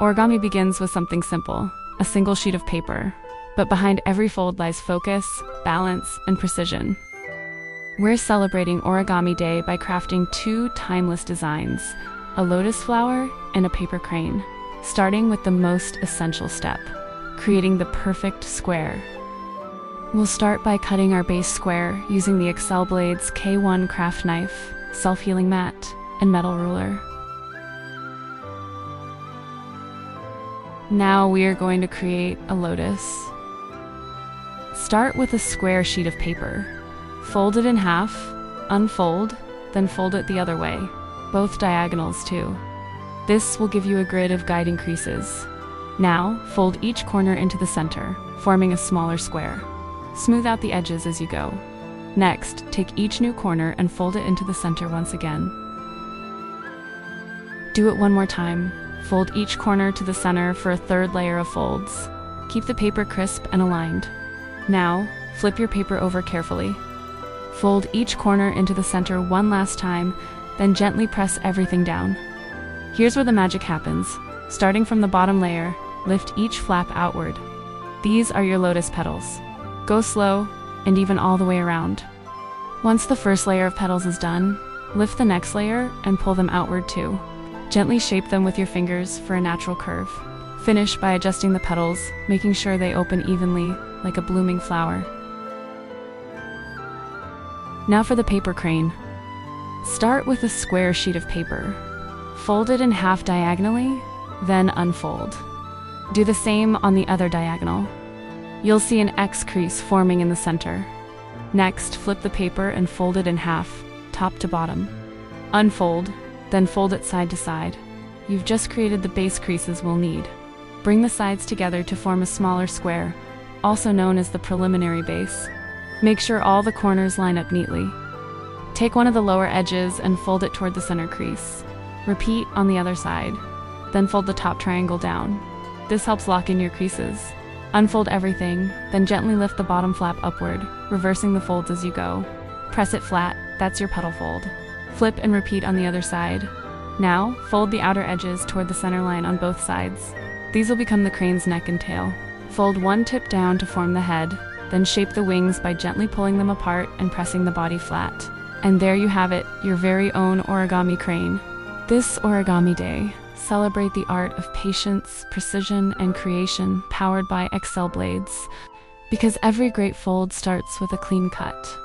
Origami begins with something simple, a single sheet of paper. But behind every fold lies focus, balance, and precision. We're celebrating Origami Day by crafting two timeless designs, a lotus flower and a paper crane, starting with the most essential step, creating the perfect square. We'll start by cutting our base square using the Excel Blades K1 craft knife, self-healing mat, and metal ruler. Now we are going to create a lotus. Start with a square sheet of paper. Fold it in half, unfold, then fold it the other way, both diagonals too. This will give you a grid of guiding creases. Now, fold each corner into the center, forming a smaller square. Smooth out the edges as you go. Next, take each new corner and fold it into the center once again. Do it one more time. Fold each corner to the center for a third layer of folds. Keep the paper crisp and aligned. Now, flip your paper over carefully. Fold each corner into the center one last time, then gently press everything down. Here's where the magic happens. Starting from the bottom layer, lift each flap outward. These are your lotus petals. Go slow, and even all the way around. Once the first layer of petals is done, lift the next layer and pull them outward too. Gently shape them with your fingers for a natural curve. Finish by adjusting the petals, making sure they open evenly, like a blooming flower. Now for the paper crane. Start with a square sheet of paper. Fold it in half diagonally, then unfold. Do the same on the other diagonal. You'll see an X crease forming in the center. Next, flip the paper and fold it in half, top to bottom. Unfold, then fold it side to side. You've just created the base creases we'll need. Bring the sides together to form a smaller square, also known as the preliminary base. Make sure all the corners line up neatly. Take one of the lower edges and fold it toward the center crease. Repeat on the other side. Then fold the top triangle down. This helps lock in your creases. Unfold everything, then gently lift the bottom flap upward, reversing the folds as you go. Press it flat, that's your petal fold. Flip and repeat on the other side. Now, fold the outer edges toward the center line on both sides. These will become the crane's neck and tail. Fold one tip down to form the head, then shape the wings by gently pulling them apart and pressing the body flat. And there you have it, your very own origami crane. This Origami Day, celebrate the art of patience, precision, and creation powered by Excel Blades, because every great fold starts with a clean cut.